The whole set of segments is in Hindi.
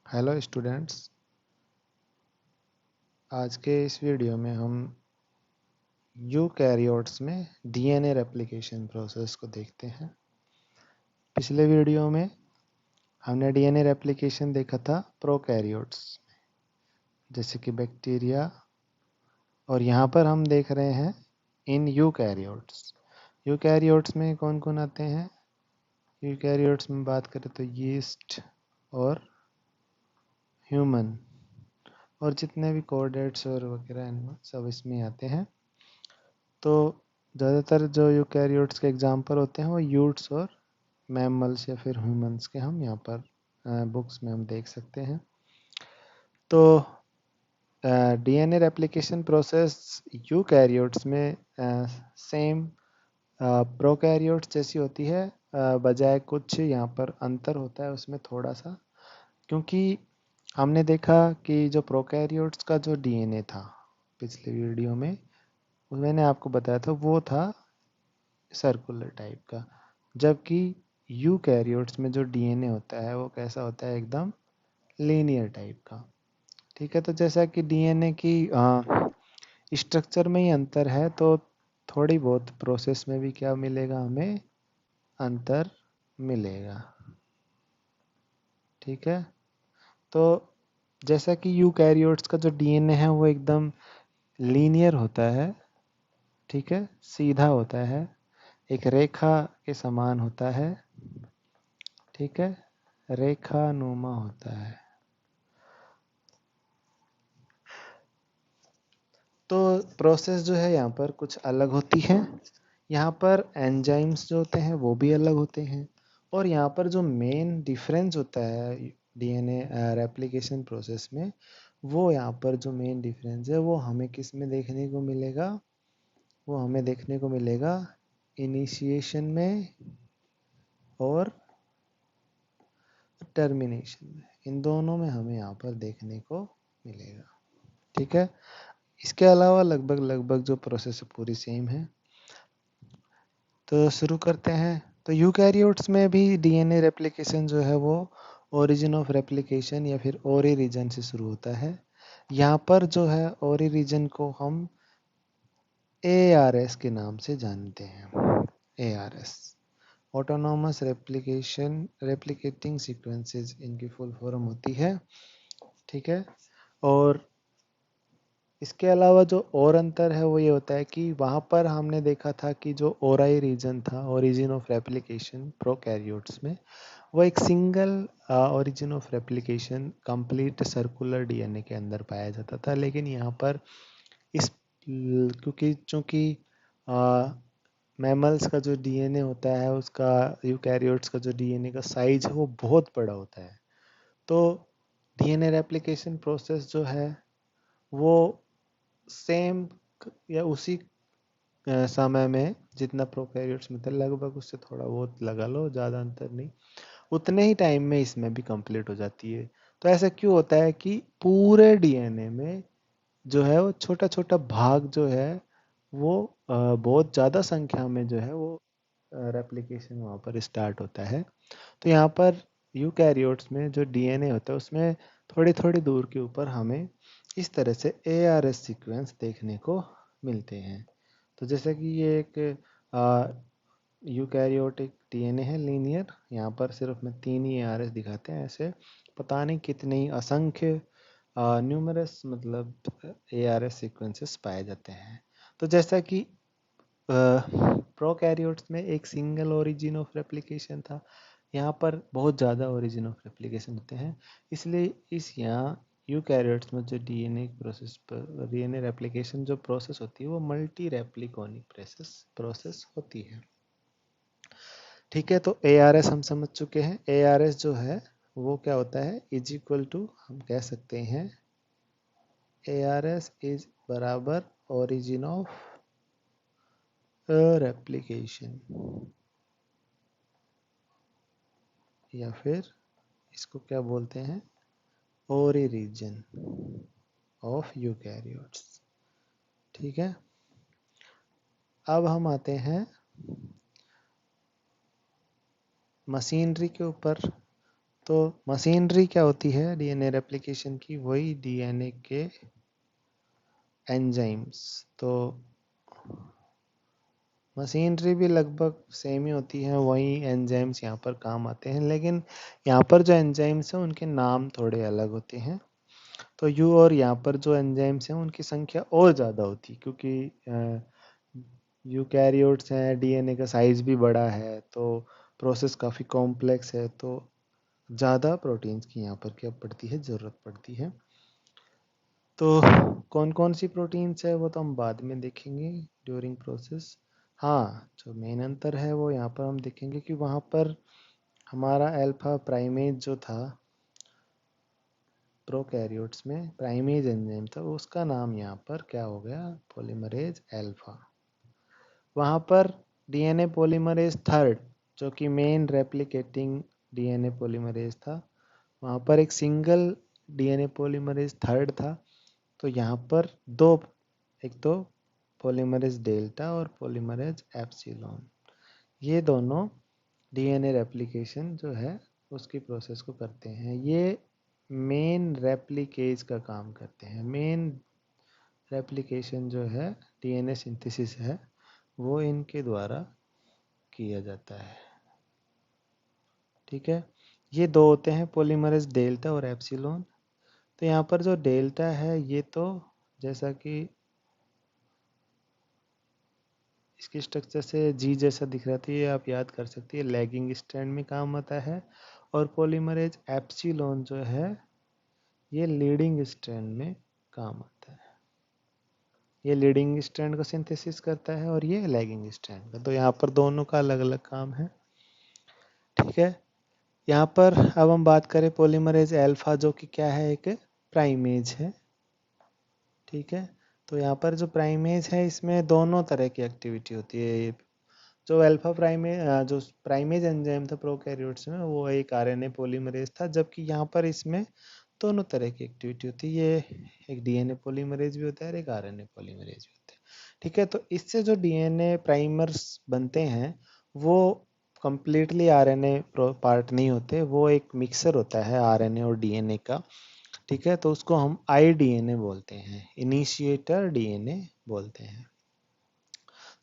हेलो स्टूडेंट्स, आज के इस वीडियो में हम यूकैरियोट्स में डीएनए रेप्लिकेशन प्रोसेस को देखते हैं। पिछले वीडियो में हमने डीएनए रेप्लिकेशन देखा था प्रोकैरियोट्स जैसे कि बैक्टीरिया, और यहाँ पर हम देख रहे हैं इन यूकैरियोट्स। यूकैरियोट्स में कौन कौन आते हैं? यूकैरियोट्स में बात करें तो यीस्ट और ह्यूमन और जितने भी कोर्डेट्स और वगैरह एनिमल सब इसमें आते हैं। तो ज़्यादातर जो यूकैरियोट्स के एग्जांपल होते हैं वो यूट्स और मैमल्स या फिर ह्यूमंस के हम यहाँ पर बुक्स में हम देख सकते हैं। तो डीएनए रेप्लिकेशन प्रोसेस यूकैरियोट्स में सेम प्रोकैरियोट्स जैसी होती है, बजाय कुछ यहाँ पर अंतर होता है उसमें थोड़ा सा, क्योंकि हमने देखा कि जो प्रोकैरियोट्स का जो डीएनए था पिछले वीडियो में, मैंने आपको बताया था वो था सर्कुलर टाइप का, जबकि यूकैरियोट्स में जो डीएनए होता है वो कैसा होता है? एकदम लीनियर टाइप का। ठीक है, तो जैसा कि डीएनए की स्ट्रक्चर में ही अंतर है, तो थोड़ी बहुत प्रोसेस में भी क्या मिलेगा? हमें अंतर मिलेगा। ठीक है, तो जैसा कि यूकैरियोट्स का जो डीएनए है वो एकदम लीनियर होता है, ठीक है, सीधा होता है, एक रेखा के समान होता है, ठीक है, रेखानुमा होता है। तो प्रोसेस जो है यहाँ पर कुछ अलग होती है। यहाँ पर एंजाइम्स जो होते हैं वो भी अलग होते हैं, और यहाँ पर जो मेन डिफरेंस होता है डीएनए रेप्लिकेशन प्रोसेस में, वो यहाँ पर जो मेन डिफरेंस है वो हमें किस में देखने को मिलेगा? वो हमें देखने को मिलेगा इनिशिएशन में और टर्मिनेशन में। इन दोनों में हमें यहाँ पर देखने को मिलेगा। ठीक है, इसके अलावा लगभग जो प्रोसेस पूरी सेम है। तो शुरू करते हैं। तो यूकैरियोट्स में भी डीएनए रेप्लिकेशन जो है वो ओरिजिन ऑफ रेप्लिकेशन या फिर ओरी रीजन से शुरू होता है। यहाँ पर जो है ओरी रीजन को हम ARS के नाम से जानते हैं। ARS ऑटोनोमस रेप्लिकेटिंग सीक्वेंसेस इनकी फुल फॉर्म होती है। ठीक है, और इसके अलावा जो और अंतर है वो ये होता है कि वहाँ पर हमने देखा था कि जो ओराई रीजन था, ओरिजिन ऑफ रेप्लिकेशन प्रोकैरियोट्स में, वो एक single origin of replication complete circular DNA के अंदर पाया जाता था। लेकिन यहाँ पर इस क्योंकि चूँकि मैमल्स का जो डीएनए होता है, उसका यूकैरियोट्स का जो डीएनए का साइज है वो बहुत बड़ा होता है, तो डीएनए रेप्लिकेशन प्रोसेस जो है वो सेम या उसी समय में जितना प्रोकैरियोट्स में था, लगभग उससे थोड़ा बहुत लगा लो, ज़्यादा अंतर नहीं, उतने ही टाइम में इसमें भी कंप्लीट हो जाती है। तो ऐसा क्यों होता है कि पूरे डीएनए में जो है वो छोटा छोटा भाग जो है वो बहुत ज़्यादा संख्या में जो है वो रेप्लिकेशन वहाँ पर स्टार्ट होता है। तो यहाँ पर यूकैरियोट्स में जो डीएनए होता है उसमें थोड़ी थोड़ी दूर के ऊपर हमें इस तरह से ARS सीक्वेंस देखने को मिलते हैं। तो जैसे कि ये एक यूकैरियोटिक डीएनए है लीनियर, यहाँ पर सिर्फ मैं 3 ही ARS दिखाते हैं, ऐसे पता नहीं कितने ही असंख्य न्यूमरस मतलब ARS सीक्वेंसेस पाए जाते हैं। तो जैसा कि प्रोकैरियोट्स में एक सिंगल ओरिजिन ऑफ रेप्लिकेशन था, यहाँ पर बहुत ज़्यादा ओरिजिन ऑफ रेप्लिकेशन होते हैं, इसलिए इस यहाँ यूकैरियोट्स में जो डीएनए प्रोसेस पर डीएनए रेप्लिकेशन जो प्रोसेस होती है वो मल्टी रेप्लिकोनिक प्रोसेस होती है। ठीक है, तो ARS हम समझ चुके हैं। ARS जो है वो क्या होता है? इज इक्वल टू, हम कह सकते हैं ARS इज बराबर ओरिजिन ऑफ रेप्लिकेशन, या फिर इसको क्या बोलते हैं? ओरी रीजन ऑफ यूकैरियोट्स। ठीक है, अब हम आते हैं मशीनरी के ऊपर। तो मशीनरी क्या होती है डीएनए रेप्लिकेशन की? वही डीएनए के एंजाइम्स। तो मशीनरी भी लगभग सेम ही होती है, वही एंजाइम्स यहाँ पर काम आते हैं, लेकिन यहाँ पर जो एंजाइम्स हैं उनके नाम थोड़े अलग होते हैं। तो और यहाँ पर जो एंजाइम्स हैं उनकी संख्या और ज़्यादा होती है, क्योंकि यूकैरियोट्स हैं, डीएनए का साइज भी बड़ा है, तो प्रोसेस काफ़ी कॉम्प्लेक्स है, तो ज़्यादा प्रोटीन्स की यहाँ पर क्या पड़ती है, ज़रूरत पड़ती है। तो कौन कौन सी प्रोटीन्स है वो तो हम बाद में देखेंगे ड्यूरिंग प्रोसेस। हाँ, जो मेन अंतर है वो यहाँ पर हम देखेंगे कि वहाँ पर हमारा अल्फा प्राइमेज जो था प्रोकैरियोट्स में, प्राइमेज एंजाइम था, उसका नाम यहाँ पर क्या हो गया, पॉलीमरेज अल्फा। वहाँ पर डीएनए पॉलीमरेज थर्ड, जो कि मेन रेप्लिकेटिंग डीएनए पॉलीमरेज था, वहाँ पर एक सिंगल डीएनए पॉलीमरेज थर्ड था। तो यहाँ पर दो, एक तो पॉलीमरेज डेल्टा और पॉलीमरेज एप्सिलॉन, ये दोनों डीएनए रेप्लिकेशन जो है उसकी प्रोसेस को करते हैं। ये मेन रेप्लिकेज का काम करते हैं। मेन रेप्लिकेशन जो है, डीएनए सिंथेसिस है, वो इनके द्वारा किया जाता है। ठीक है, ये दो होते हैं पॉलीमरेज डेल्टा और एप्सिलॉन। तो यहाँ पर जो डेल्टा है ये तो जैसा कि इसकी स्ट्रक्चर से जी जैसा दिख रहा था, ये आप याद कर सकते हैं, लैगिंग स्ट्रैंड में काम आता है। और पॉलीमरेज एप्सिलॉन जो है ये लीडिंग स्ट्रैंड में काम आता है। ये लीडिंग स्ट्रैंड का सिंथेसिस करता है और ये लैगिंग स्ट्रैंड का। तो यहाँ पर दोनों का अलग अलग काम है। ठीक है, यहाँ पर अब हम बात करें पॉलीमरेज अल्फा, जो कि क्या है, एक प्राइमेज है। ठीक है, तो यहाँ पर जो प्राइमेज है इसमें दोनों तरह की एक्टिविटी होती है। जो अल्फा प्राइमेज, जो प्राइमेज एंजाइम था प्रोकैरियोट्स में, वो एक आरएनए पॉलीमरेज था, जबकि यहाँ पर इसमें दोनों तरह की एक्टिविटी होती है। ये एक डीएनए पॉलीमरेज भी होता है और एक आरएनए पॉलीमरेज भी होता है। ठीक है, तो इससे जो डीएनए प्राइमर्स बनते हैं वो कंप्लीटली आरएनए पार्ट नहीं होते, वो एक मिक्सर होता है आरएनए और डीएनए का। ठीक है, तो उसको हम आईडीएनए बोलते हैं, इनिशिएटर डीएनए बोलते हैं।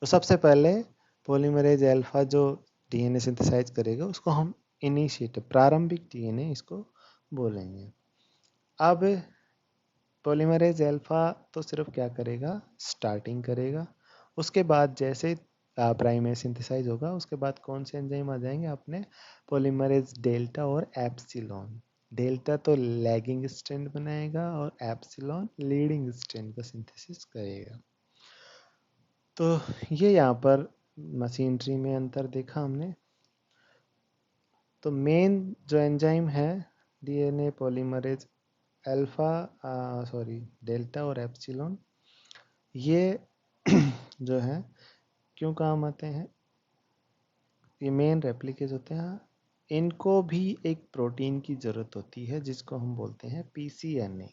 तो सबसे पहले पॉलीमरेज अल्फा जो डीएनए सिंथेसाइज करेगा उसको हम इनिशिएटर, प्रारंभिक डीएनए इसको बोलेंगे। अब पॉलीमरेज अल्फा तो सिर्फ क्या करेगा, स्टार्टिंग करेगा। उसके बाद जैसे प्राइमेज सिंथेसाइज होगा उसके बाद कौन से एंजाइम आ जाएंगे अपने, पॉलीमरेज डेल्टा और एप्सिलॉन। डेल्टा तो लैगिंग स्ट्रैंड बनाएगा और एप्सिलॉन लीडिंग स्ट्रैंड का सिंथेसिस करेगा। तो ये यहाँ पर मशीनरी में अंतर देखा हमने। तो मेन जो एंजाइम है DNA polymerase alpha, sorry delta और एप्सिलॉन, ये जो है क्यों काम आते हैं, ये मेन रेप्लिकेज होते हैं। इनको भी एक प्रोटीन की ज़रूरत होती है जिसको हम बोलते हैं पीसीएनए,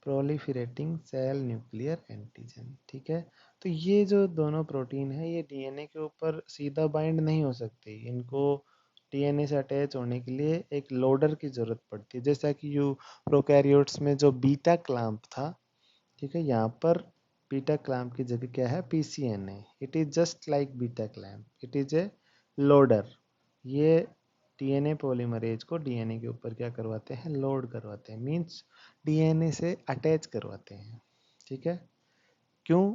प्रोलिफरेटिंग सेल न्यूक्लियर एंटीजन। ठीक है, तो ये जो दोनों प्रोटीन है ये डीएनए के ऊपर सीधा बाइंड नहीं हो सकते, इनको डीएनए से अटैच होने के लिए एक लोडर की ज़रूरत पड़ती है। जैसा कि यू प्रोकैरियोट्स में जो बीटा क्लैंप था, ठीक है, यहाँ पर बीटा क्लैंप की जगह क्या है, PCNA. It is just like beta clamp, it is a loader. ये डीएनए पॉलीमरेज को डीएनए के ऊपर क्या करवाते हैं, लोड करवाते हैं, मींस डीएनए से अटैच करवाते हैं। ठीक है, क्यों,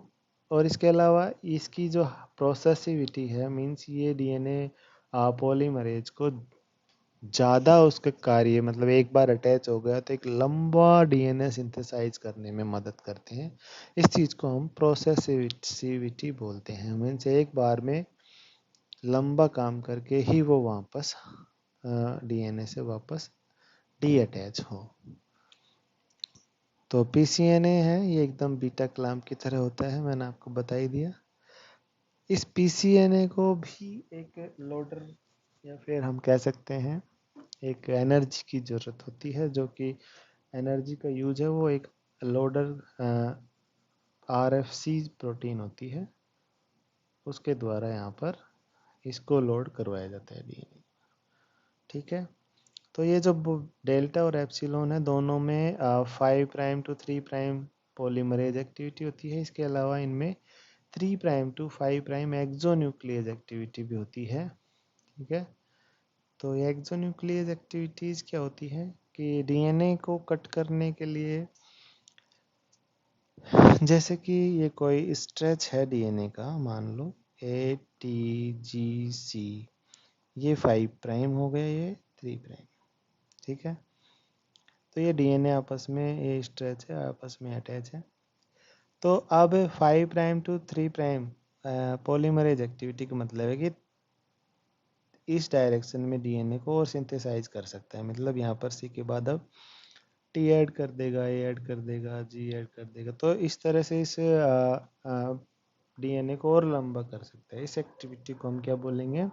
और इसके अलावा इसकी जो प्रोसेसिविटी है, मींस ये डीएनए पॉलीमरेज को ज़्यादा उसके कार्य, मतलब एक बार अटैच हो गया तो एक लंबा डीएनए सिंथेसाइज करने में मदद करते हैं। इस चीज़ को हम प्रोसेसिविटी बोलते हैं, मीन्स एक बार में लंबा काम करके ही वो वापस डीएनए से वापस डी अटैच हो। तो पीसीएनए है ये एकदम बीटा क्लैंप की तरह होता है, मैंने आपको बता ही दिया। इस पीसीएनए को भी एक लोडर या फिर हम कह सकते हैं एक एनर्जी की ज़रूरत होती है, जो कि एनर्जी का यूज है वो एक लोडर आरएफसी प्रोटीन होती है, उसके द्वारा यहाँ पर इसको लोड करवाया जाता है डीएनए। ठीक है, तो ये जो डेल्टा और एप्सिलॉन है दोनों में 5 prime to 3 prime polymerase activity होती है। इसके अलावा इनमें 3 prime to 5 prime exonuclease activity भी होती है। ठीक है, तो ये एक्सोन्यूक्लियस एक्टिविटीज़ क्या होती है कि डीएनए को कट करने के लिए, जैसे कि ये कोई स्ट्रेच है डीएनए का, मान लो ATGC, ये 5 प्राइम हो गया, ये 3 प्राइम। ठीक है, तो ये डीएनए आपस में, ये स्ट्रेच है, आपस में अटैच है। तो अब 5 prime to 3 prime polymerase activity का मतलब है कि इस डायरेक्शन में डीएनए को और सिंथेसाइज कर सकता है। मतलब यहाँ पर सी के बाद अब टी ऐड कर देगा, ए ऐड कर देगा, जी ऐड कर देगा, तो इस तरह से इस डीएनए को और लंबा कर सकता है। इस एक्टिविटी को हम क्या बोलेंगे,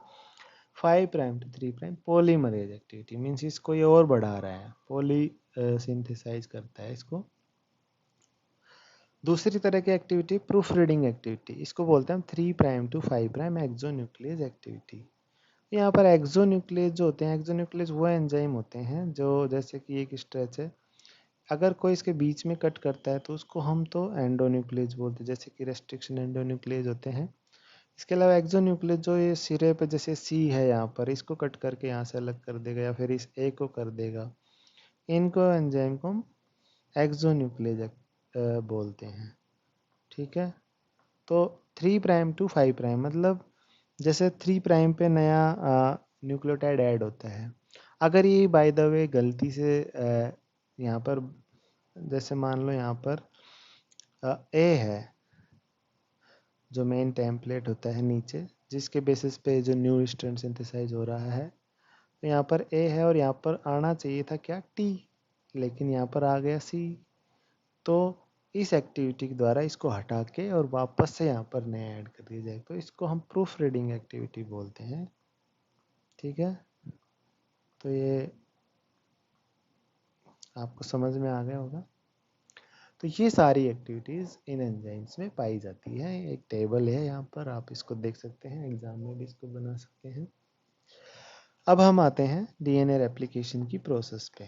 5 prime to 3 prime polymerase activity. Means इसको ये और बढ़ा रहा है, पॉली सिंथेसाइज करता है इसको। दूसरी तरह की एक्टिविटी प्रूफ रीडिंग एक्टिविटी, इसको बोलते हैं हम 3 prime to 5 prime exonuclease activity. यहाँ पर एक्सोन्यूक्लियस जो होते हैं, एक्सोन्यूक्लियस वो एंजाइम होते हैं जो, जैसे कि एक स्ट्रेच है, अगर कोई इसके बीच में कट करता है तो उसको हम तो एंडोन्यूक्लियस बोलते हैं, जैसे कि रेस्ट्रिक्शन एंडोन्यूक्लियस होते हैं। इसके अलावा एक्सोन्यूक्लियस जो ये सिरे पे, जैसे सी है यहाँ पर, इसको कट करके यहाँ से अलग कर देगा या फिर इस ए को कर देगा, इनको एंजाइम को हम एक्सोन्यूक्लियस बोलते हैं। ठीक है, तो 3 प्राइम टू 5 प्राइम मतलब जैसे 3 प्राइम पे नया न्यूक्लियोटाइड ऐड होता है, अगर ये बाय द वे गलती से यहाँ पर, जैसे मान लो यहाँ पर ए है जो मेन टेम्पलेट होता है नीचे, जिसके बेसिस पे जो न्यू स्ट्रैंड सिंथेसाइज हो रहा है, तो यहाँ पर ए है और यहाँ पर आना चाहिए था क्या, टी, लेकिन यहाँ पर आ गया सी। तो इस एक्टिविटी के द्वारा इसको हटा के और वापस से यहाँ पर नया ऐड कर दिया जाए, तो इसको हम प्रूफ रीडिंग एक्टिविटी बोलते हैं। ठीक है, तो ये आपको समझ में आ गया होगा। तो ये सारी एक्टिविटीज़ इन एंजाइम्स में पाई जाती है। एक टेबल है यहाँ पर, आप इसको देख सकते हैं, एग्जाम में भी इसको बना सकते हैं। अब हम आते हैं डीएनए रेप्लिकेशन की प्रोसेस पे।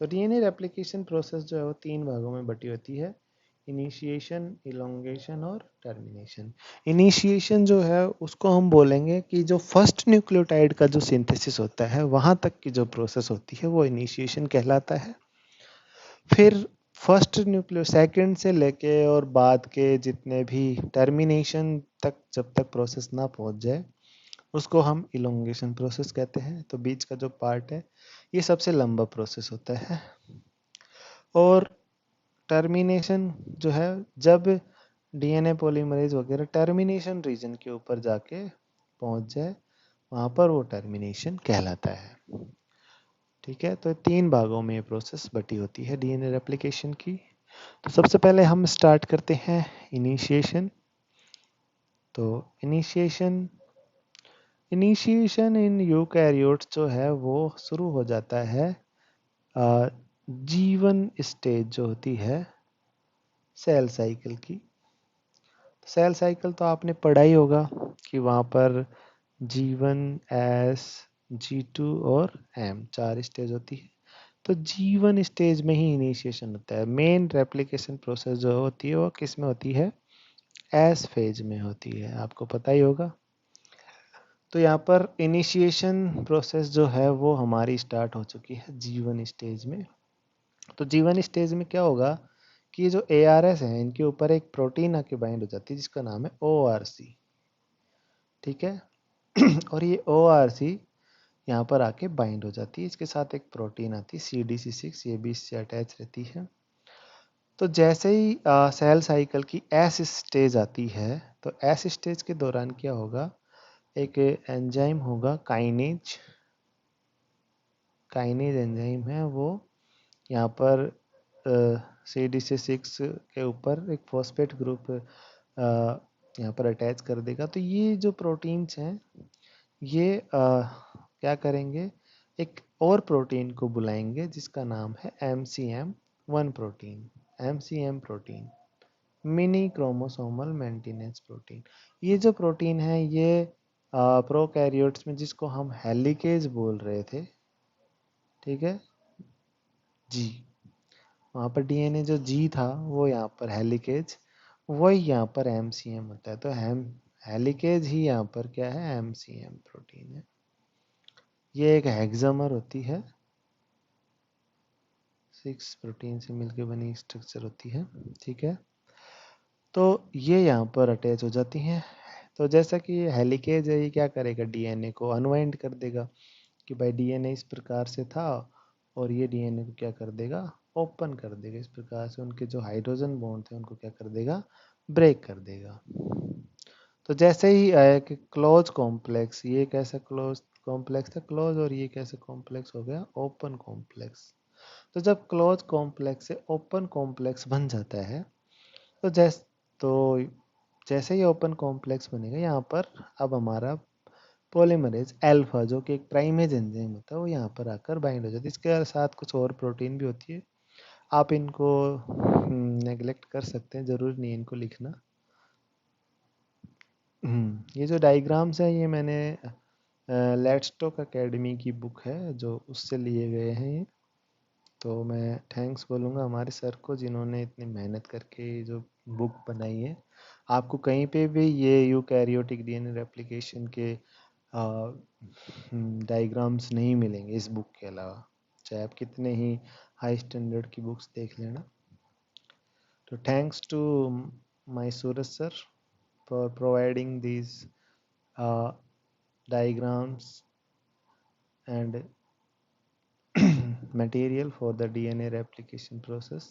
तो डीएनए रेप्लिकेशन प्रोसेस जो है वो 3 भागों में बटी होती है, इनिशिएशन, इलोंगेशन और टर्मिनेशन। इनिशिएशन जो है उसको हम बोलेंगे कि जो फर्स्ट न्यूक्लियोटाइड का जो सिंथेसिस होता है वहाँ तक की जो प्रोसेस होती है वो इनिशिएशन कहलाता है। फिर फर्स्ट न्यूक्लियो सेकंड से लेके और बाद के जितने भी टर्मिनेशन तक, जब तक प्रोसेस ना पहुंच जाए, उसको हम इलोंगेशन प्रोसेस कहते हैं। तो बीच का जो पार्ट है ये सबसे लंबा प्रोसेस होता है। और टर्मिनेशन जो है, जब डीएनए पॉलीमरेज वगैरह टर्मिनेशन रीजन के ऊपर जाके पहुंच जाए, वहां पर वो टर्मिनेशन कहलाता है। ठीक है, तो 3 भागों में ये प्रोसेस बटी होती है डीएनए रेप्लिकेशन की। तो सबसे पहले हम स्टार्ट करते हैं इनिशिएशन। तो इनिशिएशन इन यूकैरियोट्स जो है वो शुरू हो जाता है जीवन स्टेज जो होती है सेल साइकिल की। सेल साइकिल तो आपने पढ़ा ही होगा कि वहाँ पर G1, S, G2 और M 4 स्टेज होती है। तो G1 स्टेज में ही इनिशिएशन होता है। मेन रेप्लिकेशन प्रोसेस जो होती है वो किस में होती है, एस फेज में होती है, आपको पता ही होगा। तो यहाँ पर इनिशिएशन प्रोसेस जो है वो हमारी स्टार्ट हो चुकी है G1 स्टेज में। तो G1 स्टेज में क्या होगा कि ये जो ARS है इनके ऊपर एक प्रोटीन आके बाइंड हो जाती है जिसका नाम है ORC। ठीक है, और ये ORC यहाँ पर आके बाइंड हो जाती है, इसके साथ एक प्रोटीन आती है CDC6, ये भी इससे अटैच रहती है। तो जैसे ही सेल साइकिल की एस स्टेज आती है, तो एस स्टेज के दौरान क्या होगा, एक एंजाइम होगा काइनेज। काइनेज एंजाइम है वो यहाँ पर CDC6 के ऊपर एक फॉस्फेट ग्रुप यहाँ पर अटैच कर देगा। तो ये जो प्रोटीन्स हैं ये क्या करेंगे, एक और प्रोटीन को बुलाएंगे जिसका नाम है MCM1 protein. MCM protein mini chromosomal maintenance protein. ये जो प्रोटीन है ये प्रोकैरियोट्स में जिसको हम हेलिकेज बोल रहे थे, ठीक है, जी। वहाँ पर डीएनए जो जी था वो यहाँ पर हेलिकेज, वही यहाँ पर एमसीएम होता है। तो हेलिकेज ही यहाँ पर क्या है, एमसीएम प्रोटीन है। ये एक हेक्सामर होती है, 6 प्रोटीन से मिलकर बनी स्ट्रक्चर होती है, ठीक है। तो ये यहाँ पर अटैच हो जाती हैं। तो जैसा कि ये हेलिकेज है, ये क्या करेगा, डीएनए को अनवाइंड कर देगा कि भाई डीएनए इस प्रकार से था, और ये डीएनए को क्या कर देगा, ओपन कर देगा। इस प्रकार से उनके जो हाइड्रोजन बॉन्ड थे उनको क्या कर देगा, ब्रेक कर देगा। तो जैसे ही आया कि क्लोज कॉम्प्लेक्स, ये कैसा क्लोज कॉम्प्लेक्स था, क्लोज, और ये कैसा कॉम्प्लेक्स हो गया, ओपन कॉम्प्लेक्स। तो जब क्लोज कॉम्प्लेक्स से ओपन कॉम्प्लेक्स बन जाता है, तो तो जैसे ही ओपन कॉम्प्लेक्स बनेगा, यहाँ पर अब हमारा पॉलीमरेज अल्फा, जो कि एक प्राइमेज एंजाइम होता है, वो यहाँ पर आकर बाइंड हो जाती है। इसके साथ कुछ और प्रोटीन भी होती है, आप इनको नेग्लेक्ट कर सकते हैं, ज़रूर नहीं इनको लिखना। ये जो डायग्राम्स है, ये मैंने लेट्सटॉक एकेडमी की बुक है, जो उससे लिए गए हैं ये। तो मैं थैंक्स बोलूँगा हमारे सर को, जिन्होंने इतनी मेहनत करके जो बुक बनाई है। आपको कहीं पे भी ये यूकैरियोटिक डीएनए रेप्लिकेशन के डायग्राम्स नहीं मिलेंगे इस बुक के अलावा, चाहे आप कितने ही हाई स्टैंडर्ड की बुक्स देख लेना। तो thanks to my Suraj sir for providing these diagrams and material for the DNA replication process।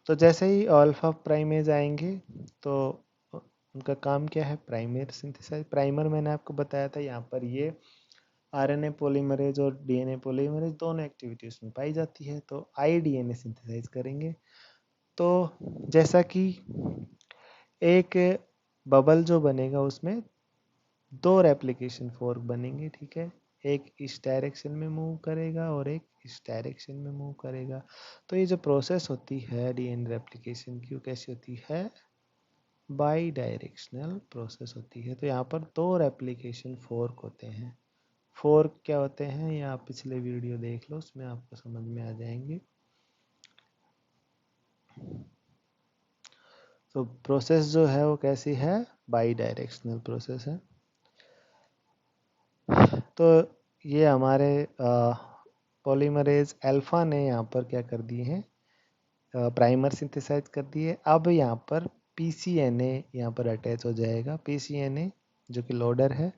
तो जैसे ही अल्फा प्राइमेज आएंगे, तो उनका काम क्या है, प्राइमर सिंथेसाइज। प्राइमर मैंने आपको बताया था, यहाँ पर ये आरएनए पॉलीमरेज और डीएनए पॉलीमरेज दोनों एक्टिविटी उसमें पाई जाती है। तो आई डीएनए सिंथेसाइज करेंगे। तो जैसा कि एक बबल जो बनेगा, उसमें 2 रेप्लिकेशन फोर्क बनेंगे, ठीक है। एक इस डायरेक्शन में मूव करेगा और एक इस डायरेक्शन में मूव करेगा। तो ये जो प्रोसेस होती है डीएनए रेप्लिकेशन की, वो कैसी होती है, बाई डायरेक्शनल प्रोसेस होती है। तो यहाँ पर 2 रेप्लिकेशन फोर्क होते हैं। फोर्क क्या होते हैं, ये आप पिछले वीडियो देख लो, उसमें आपको समझ में आ जाएंगे। तो प्रोसेस जो है वो कैसी है, बाई डायरेक्शनल प्रोसेस है। तो ये हमारे पॉलीमरेज अल्फा ने यहाँ पर क्या कर दिए हैं, प्राइमर सिंथेसाइज कर दिए। अब यहाँ पर पीसीएनए यहाँ पर अटैच हो जाएगा, पीसीएनए जो कि लोडर है,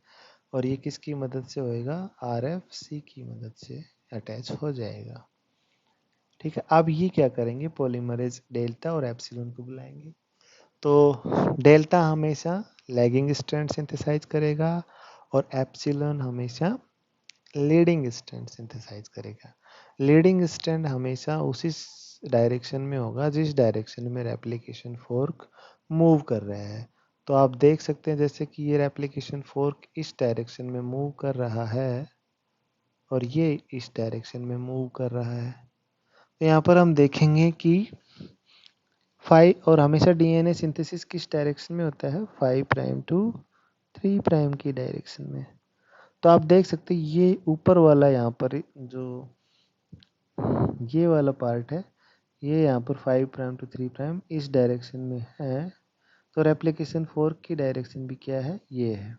और ये किसकी मदद से होएगा, आरएफसी की मदद से अटैच हो जाएगा, ठीक है। अब ये क्या करेंगे, पॉलीमरेज डेल्टा और एप्सिलॉन को बुलाएंगे। तो डेल्टा हमेशा लैगिंग स्ट्रैंड सिंथेसाइज करेगा, और एप्सिलॉन हमेशा लीडिंग स्ट्रैंड सिंथेसाइज करेगा। लीडिंग स्ट्रैंड हमेशा उसी डायरेक्शन में होगा जिस डायरेक्शन में रेप्लिकेशन फोर्क मूव कर रहा है। तो आप देख सकते हैं जैसे कि ये रेप्लिकेशन फोर्क इस डायरेक्शन में मूव कर रहा है, और ये इस डायरेक्शन में मूव कर रहा है। तो यहाँ पर हम देखेंगे कि 5, और हमेशा डीएनए सिंथेसिस किस डायरेक्शन में होता है, 5 प्राइम टू 3 प्राइम की डायरेक्शन में। तो आप देख सकते हैं ये ऊपर वाला, यहाँ पर जो ये वाला पार्ट है, ये यहाँ पर 5 प्राइम टू 3 प्राइम इस डायरेक्शन में है। तो रेप्लिकेशन फोर्क की डायरेक्शन भी क्या है, ये है।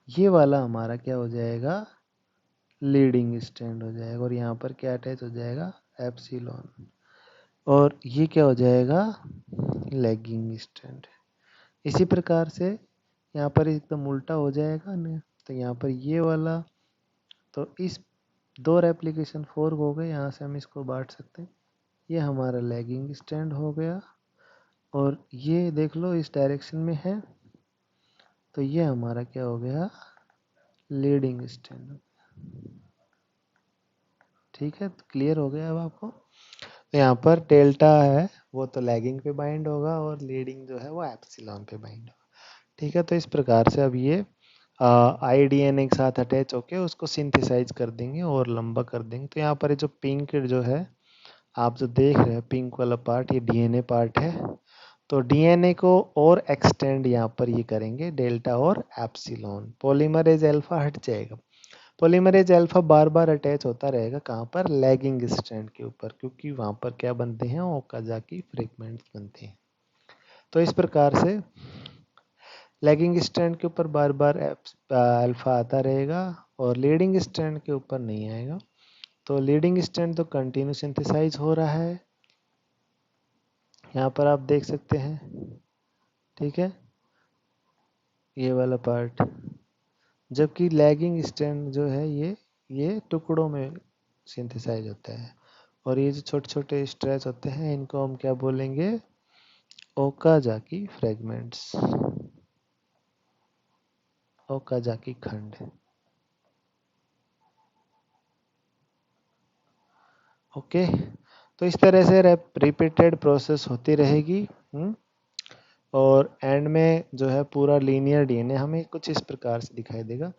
ये वाला हमारा क्या हो जाएगा, लीडिंग स्ट्रैंड हो जाएगा, और यहाँ पर क्या अटैच हो जाएगा, एप्सिलॉन, और ये क्या हो जाएगा, लैगिंग स्ट्रैंड। इसी प्रकार से यहाँ पर एकदम उल्टा हो जाएगा ना, तो यहाँ पर ये वाला, तो इस 2 रेप्लिकेशन फोर्क हो गए, यहाँ से हम इसको बांट सकते हैं। ये हमारा लैगिंग स्ट्रैंड हो गया, और ये देख लो इस डायरेक्शन में है, तो ये हमारा क्या हो गया, लीडिंग स्ट्रैंड, ठीक है। तो क्लियर हो गया अब आपको। तो यहाँ पर डेल्टा है वो तो लैगिंग पे बाइंड होगा, और लीडिंग जो है वो एप्सिलॉन पे बाइंड होगा, ठीक है। तो इस प्रकार से अब ये आईडीएनए के साथ अटैच होके उसको सिंथेसाइज कर देंगे और लंबा कर देंगे। तो यहाँ पर जो पिंक जो है, आप जो देख रहे हैं पिंक वाला पार्ट, ये डीएनए पार्ट है। तो डीएनए को और एक्सटेंड यहाँ पर ये करेंगे डेल्टा और एप्सिलॉन, पॉलीमरेज अल्फा हट जाएगा। पॉलीमरेज अल्फा बार बार अटैच होता रहेगा कहाँ पर, लैगिंग स्ट्रैंड के ऊपर, क्योंकि वहाँ पर क्या बनते हैं, ओकाजाकी फ्रेगमेंट्स बनते हैं। तो इस प्रकार से लैगिंग स्ट्रैंड के ऊपर बार बार अल्फा आता रहेगा और लीडिंग स्ट्रैंड के ऊपर नहीं आएगा। तो लीडिंग स्ट्रैंड तो कंटिन्यू सिंथेसाइज हो रहा है, यहाँ पर आप देख सकते हैं, ठीक है, ये वाला पार्ट। जबकि लैगिंग स्ट्रैंड जो है ये टुकड़ों में सिंथेसाइज होता है, और ये जो छोटे छोटे स्ट्रेच होते हैं इनको हम क्या बोलेंगे, ओकाजाकी फ्रेगमेंट्स, ओकाजाकी खंड। ओके, तो इस तरह से रिपीटेड प्रोसेस होती रहेगी। और एंड में जो है पूरा लीनियर डीएनए हमें कुछ इस प्रकार से दिखाई देगा।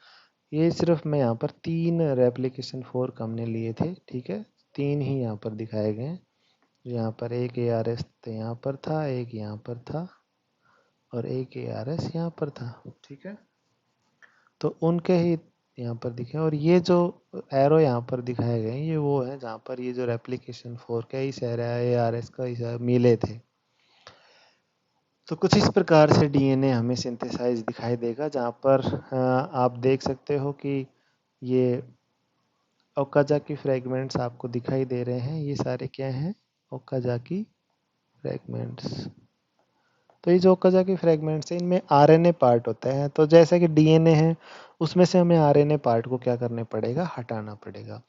ये सिर्फ मैं यहाँ पर 3 रेप्लिकेशन फोर्क हमने लिए थे, ठीक है, 3 ही यहाँ पर दिखाए गए हैं। यहाँ पर एक ARS यहाँ पर था, एक यहाँ पर था और एक ARS यहाँ पर था, ठीक है। तो उनके ही यहाँ पर दिखे, और ये जो एरो यहाँ पर दिखाए गए ये वो है जहाँ पर ये जो रेप्लिकेशन फोर्क है इस ARS का इस मिले थे। तो कुछ इस प्रकार से डीएनए हमें सिंथेसाइज दिखाई देगा, जहाँ पर आप देख सकते हो कि ये ओकाजाकी फ्रेगमेंट्स आपको दिखाई दे रहे हैं। ये सारे क्या हैं, ओकाजाकी फ्रेगमेंट्स। तो ये जो ओकाजाकी फ्रेगमेंट्स हैं इनमें आरएनए पार्ट होता है। तो जैसा कि डीएनए है उसमें से हमें आरएनए पार्ट को क्या करने पड़ेगा, हटाना पड़ेगा।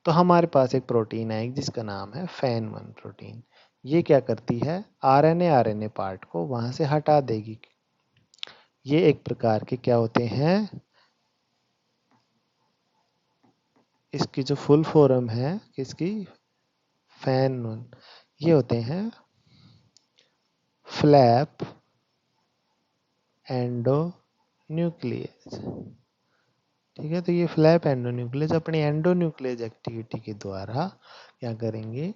तो हमारे पास एक प्रोटीन है जिसका नाम है FAN1 प्रोटीन। ये क्या करती है, आरएनए पार्ट को वहां से हटा देगी। ये एक प्रकार के क्या होते हैं, इसकी जो फुल फॉर्म है किसकी, FAN1, ये होते हैं फ्लैप एंडोन्यूक्लियस, ठीक है। तो ये फ्लैप एंडोन्यूक्लियस अपनी एंडोन्यूक्लियस एक्टिविटी के द्वारा क्या करेंगे,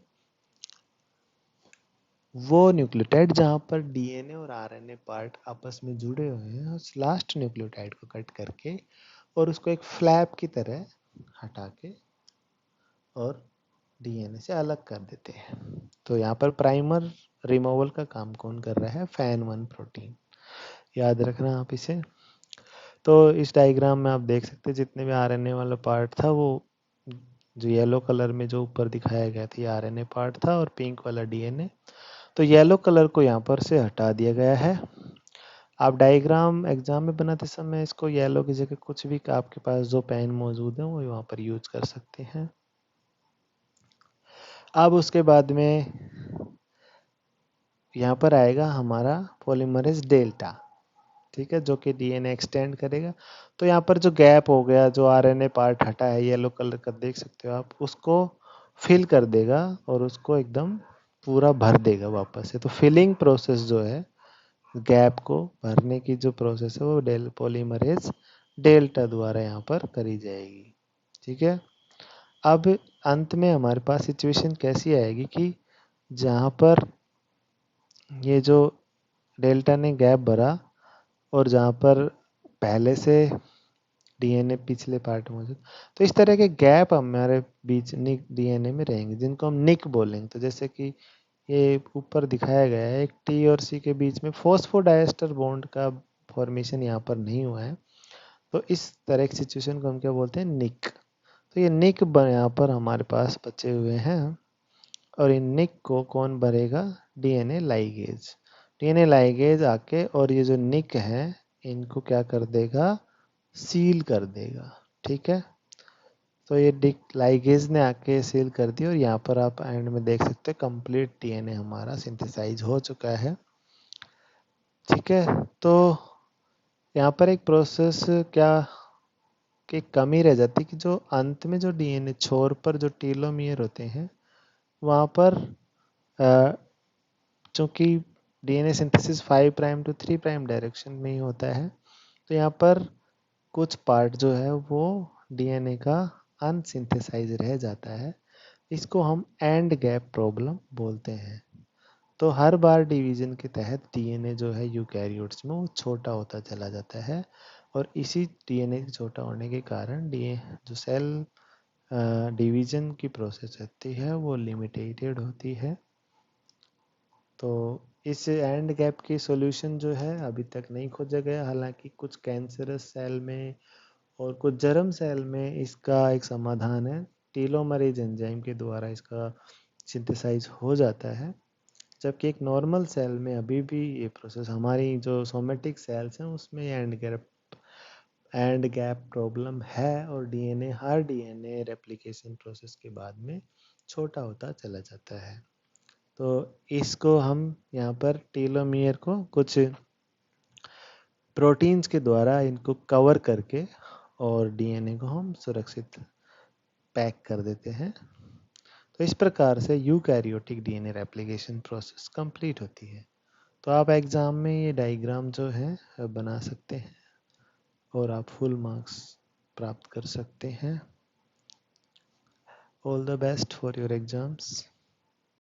वो न्यूक्लियोटाइड जहां पर डीएनए और आरएनए पार्ट आपस में जुड़े हुए हैं उस लास्ट न्यूक्लियोटाइड को कट करके और उसको एक फ्लैप की तरह हटा के और डीएनए से अलग कर देते हैं। तो यहाँ पर प्राइमर रिमूवल का काम कौन कर रहा है, FAN1 प्रोटीन, याद रखना आप इसे। तो इस डायग्राम में आप देख सकते हैं जितने भी आरएनए वाला पार्ट था वो जो येलो कलर में जो ऊपर दिखाया गया था आरएनए पार्ट था और पिंक वाला डीएनए। तो येलो कलर को यहाँ पर से हटा दिया गया है। आप डायग्राम एग्जाम में बनाते समय इसको येलो की जगह कुछ भी आपके पास जो पेन मौजूद है वो वहाँ पर यूज कर सकते हैं। अब उसके बाद में यहाँ पर आएगा हमारा पॉलीमरेज डेल्टा, ठीक है, जो कि डीएनए एक्सटेंड करेगा। तो यहाँ पर जो गैप हो गया, जो आरएनए पार्ट हटा है येलो कलर का देख सकते हो आप, उसको फिल कर देगा और उसको एकदम पूरा भर देगा वापस से। तो फिलिंग प्रोसेस जो है, गैप को भरने की जो प्रोसेस है वो पॉलीमरेज डेल्टा द्वारा यहाँ पर करी जाएगी, ठीक है। अब अंत में हमारे पास सिचुएशन कैसी आएगी कि जहाँ पर ये जो डेल्टा ने गैप भरा और जहाँ पर पहले से डीएनए पिछले पार्ट मौजूद, तो इस तरह के गैप हमारे बीच निक डीएनए में रहेंगे जिनको हम निक बोलेंगे। तो जैसे कि ये ऊपर दिखाया गया है, एक टी और सी के बीच में फॉस्फोडाइएस्टर बॉन्ड का फॉर्मेशन यहाँ पर नहीं हुआ है, तो इस तरह की सिचुएशन को हम क्या बोलते हैं, निक। तो ये निक यहाँ पर हमारे पास बचे हुए हैं और इन निक को कौन भरेगा, डीएनए लाइगेज। डीएनए लाइगेज आके और ये जो निक है इनको क्या कर देगा, सील कर देगा, ठीक है। तो ये लाइगेज ने आके सील कर दी और यहाँ पर आप एंड में देख सकते हैं कंप्लीट डीएनए हमारा सिंथेसाइज हो चुका है, ठीक है। तो यहाँ पर एक प्रोसेस क्या की कमी रह जाती कि जो अंत में जो डीएनए छोर पर जो टेलोमियर होते हैं वहाँ पर चूंकि DNA synthesis 5 prime to 3 prime direction में ही होता है, तो यहाँ पर कुछ पार्ट जो है वो डीएनए का अनसिंथेसाइज रह जाता है। इसको हम एंड गैप प्रॉब्लम बोलते हैं। तो हर बार डिवीजन के तहत डीएनए जो है यूकैरियोट्स में वो छोटा होता चला जाता है और इसी डीएनए छोटा होने के कारण जो सेल डिवीजन की प्रोसेस होती है वो लिमिटेड होती है। तो इस एंड गैप की सॉल्यूशन जो है अभी तक नहीं खोजा गया, हालांकि कुछ कैंसरस सेल में और कुछ जर्म सेल में इसका एक समाधान है। टेलोमरेज एंजाइम के द्वारा इसका सिंथेसाइज हो जाता है, जबकि एक नॉर्मल सेल में अभी भी ये प्रोसेस, हमारी जो सोमेटिक सेल्स हैं उसमें एंड गैप प्रॉब्लम है, और हर डीएनए रेप्लिकेशन प्रोसेस के बाद में छोटा होता चला जाता है। तो इसको हम यहाँ पर टेलोमियर को कुछ प्रोटीन्स के द्वारा इनको कवर करके और डीएनए को हम सुरक्षित पैक कर देते हैं। तो इस प्रकार से eukaryotic DNA replication process complete होती है। तो आप एग्ज़ाम में ये डायग्राम जो है बना सकते हैं और आप फुल मार्क्स प्राप्त कर सकते हैं। All the best for your exams.